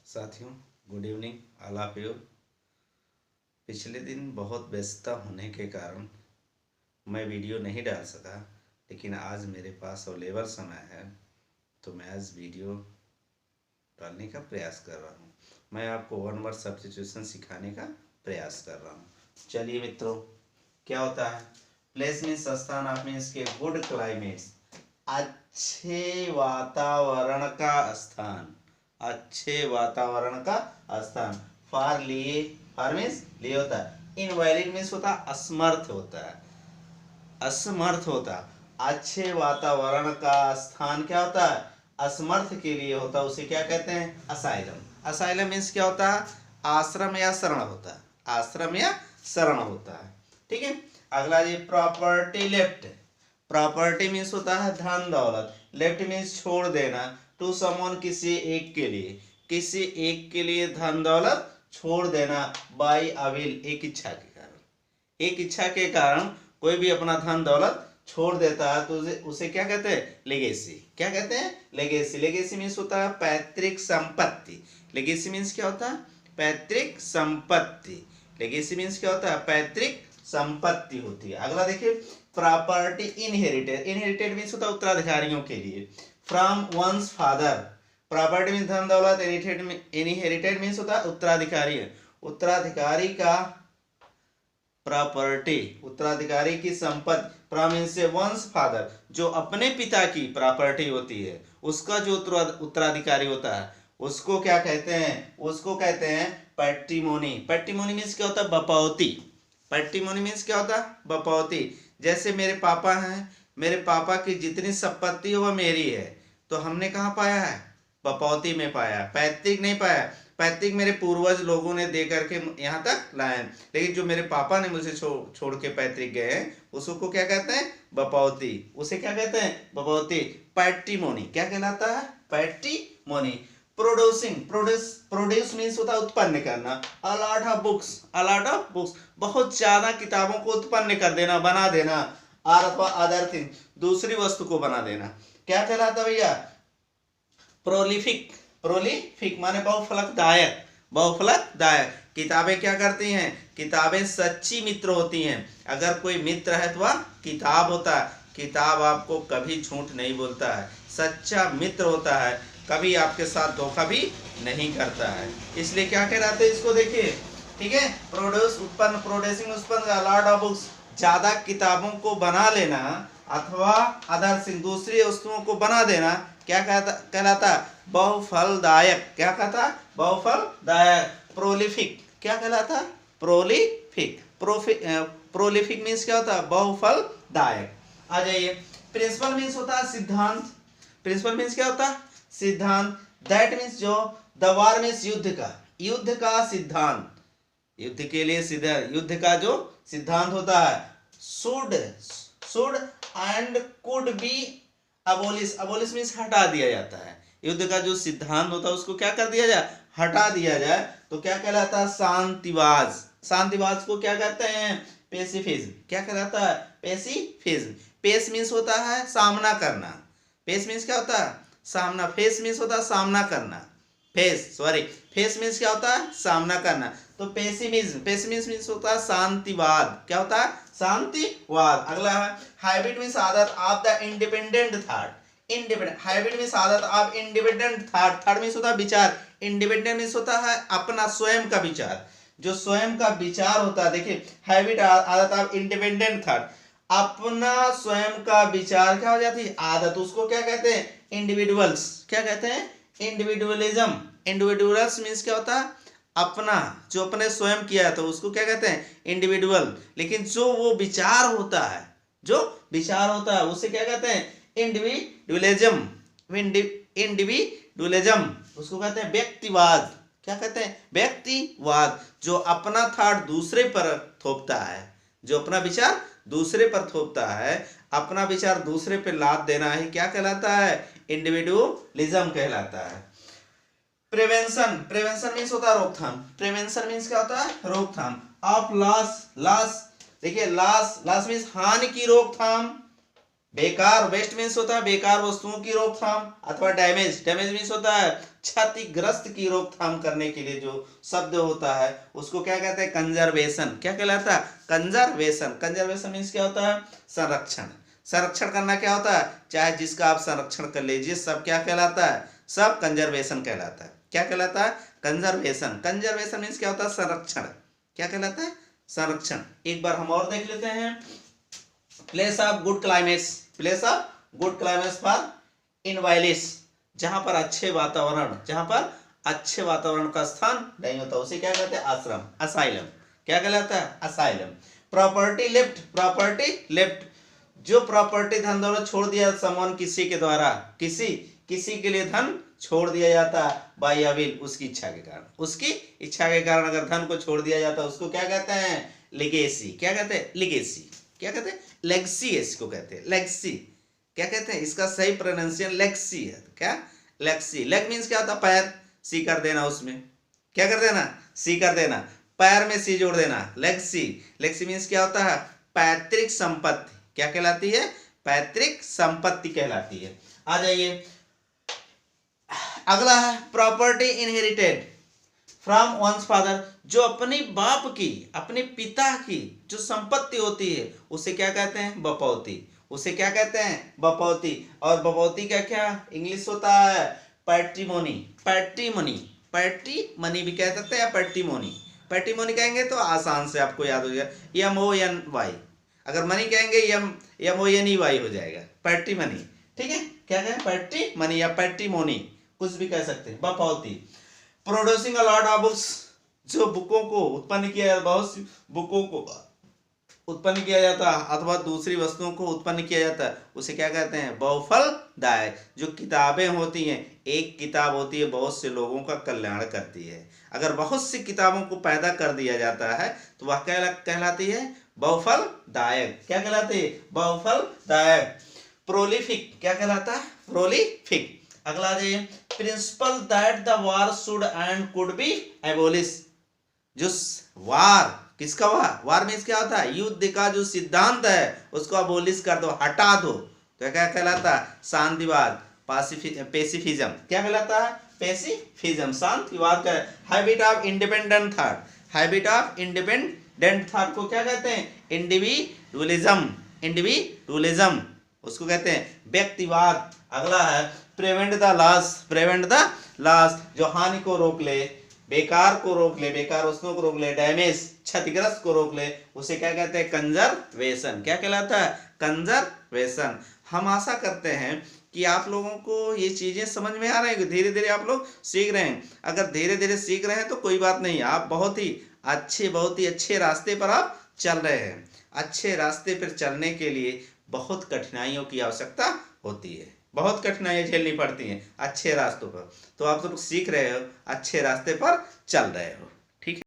साथियों, good evening all of you. पिछले दिन बहुत व्यस्तता होने के कारण मैं वीडियो नहीं डाल सका, लेकिन आज मेरे पास अवेलेबल समय है तो मैं आज वीडियो डालने का प्रयास कर रहा हूँ। मैं आपको वन वर्ड सब्स्टिट्यूशन सिखाने का प्रयास कर रहा हूँ। चलिए मित्रों, क्या होता है? प्लेस मीन्स स्थान, आप मीन्स के गुड क्लाइमेट्स, अच्छे वातावरण का स्थान, अच्छे वातावरण का स्थान। फार लिए, फार मीन्स लिए होता है। इनवैलिड मीन्स होता है असमर्थ होता है, असमर्थ होता। अच्छे वातावरण का स्थान क्या होता है? असमर्थ के लिए होता है, उसे क्या कहते हैं? असाइलम। असाइलम मीन्स क्या होता है? आश्रम या शरण होता है, आश्रम या शरण होता है। ठीक है। अगला जी प्रॉपर्टी लेफ्ट। प्रॉपर्टी मीन्स होता है धन दौलत, लेफ्ट मीन्स छोड़ देना, टू समवन किसी एक के लिए, किसी एक के लिए धन दौलत छोड़ देना, बाई अविल एक इच्छा के कारण। एक इच्छा के कारण कोई भी अपना धन दौलत छोड़ देता है तो उसे क्या कहते हैं? लेगेसी। क्या कहते हैं? लेगेसी। लेगेसी मीन्स होता है पैतृक संपत्ति। लेगेसी मीन्स क्या होता है? पैतृक संपत्ति। लेगेसी मीन्स क्या होता है? पैतृक संपत्ति होती है। अगला देखिए प्रॉपर्टी इनहेरिटेड। इनहेरिटेड मीन्स होता है उत्तराधिकारियों के लिए, from once father. Property means धन दौलत, इनहेरिटेड मीन्स होता है उत्तराधिकारी है, उत्तराधिकारी का प्रॉपर्टी, उत्तराधिकारी की संपत्ति, फ्रॉम मीन्स से वंस फादर, जो अपने पिता की प्रॉपर्टी होती है, उसका जो उत्तराधिकारी होता है उसको क्या कहते हैं? उसको कहते हैं पैट्रिमोनी। पैट्रिमोनी मीन्स क्या होता है? बपौती। पैट्रिमोनी मीन्स क्या होता है? बपौती। जैसे मेरे पापा हैं, मेरे पापा की जितनी संपत्ति है वह मेरी है, तो हमने कहाँ पाया है? बपौती में पाया, पैतृक नहीं पाया। पैतृक मेरे पूर्वज लोगों ने दे करके यहाँ तक लाए, लेकिन जो मेरे पापा ने मुझे छोड़ के पैतृक गए हैं उसको क्या कहते हैं? बपौती। उसे क्या कहते हैं? बपौती। पैट्रिमोनी क्या कहलाता है? पैट्रिमोनी। प्रोड्यूसिंग, प्रोड्यूस मीन्स होता है उत्पन्न करना। अ lot of books, a lot of books, बहुत ज्यादा किताबों को उत्पन्न कर देना, बना देना। और अथवा अदर थिंग, दूसरी वस्तु को बना देना, क्या कहलाता है भैया? प्रोलिफिक। प्रोलिफिक माने बहुफलकदायक, बहुफलकदायक। किताबें क्या करती हैं? किताबें सच्ची मित्र होती हैं। अगर कोई मित्र है तो वह किताब होता है। किताब आपको कभी झूठ नहीं बोलता है, सच्चा मित्र होता है, कभी आपके साथ धोखा भी नहीं करता है। इसलिए क्या कहलाते हैं इसको? देखिए, ठीक है, प्रोड्यूस उत्पन्न, प्रोड्यूसिंग उत्पन्न, लॉट ऑफ बुक्स, ज्यादा किताबों को बना लेना, अथवा अदर सिंह दूसरी वस्तुओं को बना देना, क्या कहलाता? बहुफलदायक। क्या कहता? बहुफलदायक। प्रोलिफिक क्या कहलाता? प्रोलिफिक। प्रोलिफिक मीन्स क्या होता है? बहुफलदायक। आ जाइए, प्रिंसिपल मीन्स होता है सिद्धांत। प्रिंसिपल मीन्स क्या होता है? सिद्धांत। दैट मीन्स जो, द वार मीन्स युद्ध का, युद्ध का सिद्धांत, युद्ध के लिए सिद्धांत, युद्ध का जो सिद्धांत होता है। Should and could be abolish. Abolish means हटा दिया जाता है। युद्ध का जो सिद्धांत होता है उसको क्या कर दिया जाए? हटा दिया जाए, तो क्या कहलाता है? शांतिवाद। शांतिवाद को क्या कहते हैं? पेसिफिज्म। क्या कहलाता है? पेसिफिज्म। पेस मीन्स होता है सामना करना। पेस मीन्स क्या होता है? सामना। फेस मीन्स होता है सामना करना। फेस मीन्स क्या होता है? सामना करना। तो पेसिमिज्म, पेसिमिज्म मीन्स होता है शांतिवाद। क्या होता है? शांतिवाद। अगला है हैबिट मीन्स आदत of the independent thought. Independent, habit means आदत of independent thought. Thought means होता है विचार, इंडिपेंडेंट मीन्स होता है अपना स्वयं का विचार, जो स्वयं का विचार होता है। देखिए, हैबिट आदत ऑफ इंडिपेंडेंट थॉट, अपना स्वयं का विचार क्या हो जाती है? आदत। उसको क्या कहते हैं? इंडिविजुअल्स। क्या कहते हैं? इंडिविजुअलिज्म। इंडिविजुअल्स मीन्स क्या होता है? अपना, जो अपने स्वयं किया है तो उसको क्या कहते हैं? इंडिविजुअल। लेकिन जो वो विचार होता है, जो विचार होता है उसे क्या कहते हैं? इंडिविजुअलिज्म। इंडिविजुअलिज्म उसको कहते हैं व्यक्तिवाद। क्या कहते हैं? व्यक्तिवाद। जो अपना थॉट दूसरे पर थोपता है, जो अपना विचार दूसरे पर थोपता है, अपना विचार दूसरे पर लाद देना ही क्या कहलाता है? इंडिविजुअलिज्म कहलाता है। प्रिवेंशन, प्रिवेंशन मीन्स होता है रोकथाम। प्रिवेंशन मीन्स क्या होता है? रोकथाम। ऑफ लॉस, लॉस, देखिए लॉस, लॉस मीन्स हानि की रोकथाम, बेकार, वेस्ट मीन्स होता है बेकार वस्तुओं की रोकथाम, अथवा डैमेज, डैमेज मीन्स होता है क्षतिग्रस्त की रोकथाम करने के लिए जो शब्द होता है उसको क्या कहते हैं, कंजर्वेशन। क्या कहलाता है, कंजर्वेशन। कंजर्वेशन मीन्स क्या होता है, संरक्षण। संरक्षण करना क्या होता है, चाहे जिसका आप संरक्षण कर लीजिए, सब क्या कहलाता है, सब कंजर्वेशन कहलाता है। क्या कहलाता है, कंजर्वेशन। कंजर्वेशन मीन्स क्या होता है, संरक्षण। क्या कहलाता है, संरक्षण। एक बार हम और देख लेते हैं, place of good climates, place of good climates for invalids, जहां पर अच्छे वातावरण, जहां पर अच्छे वातावरण का स्थान नहीं होता उसे क्या कहते हैं, आश्रम, असाइलम। क्या कहलाता है, asylum. Property left, property left, जो प्रॉपर्टी धन दौलत छोड़ दिया समवन किसी के द्वारा, किसी के लिए धन छोड़ दिया जाता है बाय विल, उसकी इच्छा के कारण, उसकी इच्छा के कारण अगर धन को छोड़ दिया जाता है उसको क्या कहते हैं, लिगेसी। क्या कहते हैं, लिगेसी। क्या कहते हैं, लेगसी, इसको कहते हैं लेगसी। क्या कहते हैं, इसका सही प्रोनाउंसिएशन लेगसी है। क्या, लेगसी। लेग मीन्स क्या होता है, पैर, सी कर देना, उसमें क्या कर देना, सी कर देना, पैर में सी जोड़ देना, लेगसी। लेगसी मीन्स क्या होता है, पैतृक संपत्ति। क्या कहलाती है, पैतृक संपत्ति कहलाती है। आ जाइए, अगला है property inherited from once father, जो अपने बाप की, अपने पिता की जो संपत्ति होती है उसे क्या कहते हैं, बपौती। उसे क्या कहते हैं, बपौती। और बपौती का क्या इंग्लिश होता है, पैट्रीमोनी। पैट्रीमोनी, पैट्रीमनी भी कह सकते हैं, पैट्रीमोनी। पैट्रीमोनी कहेंगे तो आसान से आपको याद हो जाएगा, MONY। अगर मनी कहेंगे MONEY हो जाएगा, पैट्रीमनी। ठीक है, क्या कहें, पैट्रीमनी या पैट्रीमोनी, कुछ भी कह सकते हैं, बपौती। Producing a lot of books, जो बुकों को उत्पन्न किया, बहुत सी बुकों को उत्पन्न किया जाता है अथवा दूसरी वस्तुओं को उत्पन्न किया जाता है उसे क्या कहते हैं, बहुफलदायक। जो किताबें होती हैं, एक किताब होती है बहुत से लोगों का कल्याण करती है, अगर बहुत सी किताबों को पैदा कर दिया जाता है तो वह क्या कहलाती है, बहुफलदायक। क्या कहलाती है, बहुफलदायक। प्रोलिफिक, क्या कहलाता है, प्रोलिफिक। अगला जाइए, principal that the war should and could be abolish, जो वार, किसका वार, वार मीन्स क्या होता है, युद्ध का जो सिद्धांत है उसको अबोलिश कर दो, हटा दो, तो क्या कहलाता है, शांतिवाद, पेसिफिज्म। क्या कहलाता है, पेसिफिज्म, शांतिवाद का। Habit of independent thought, habit of independent thought को क्या कहते हैं, इंडिविजुअलिज्म, इंडिविजुअलिज्म उसको कहते हैं व्यक्तिवाद। अगला है prevent the loss, prevent the loss, जो हानि को रोक ले, बेकार को रोक ले, बेकार वस्तुओं को रोक ले, डैमेज, क्षतिग्रस्त को रोक ले, उसे क्या कहते हैं, कंजर्वेशन। क्या कहलाता है, कंजर्वेशन। हम आशा करते हैं कि आप लोगों को ये चीजें समझ में आ रही है, धीरे धीरे आप लोग सीख रहे हैं। अगर धीरे धीरे सीख रहे हैं तो कोई बात नहीं, आप बहुत ही अच्छे रास्ते पर आप चल रहे हैं। अच्छे रास्ते पर चलने के लिए बहुत कठिनाइयों की आवश्यकता होती है, बहुत कठिनाइयाँ झेलनी पड़ती हैं अच्छे रास्तों पर। तो आप सब सीख रहे हो, अच्छे रास्ते पर चल रहे हो।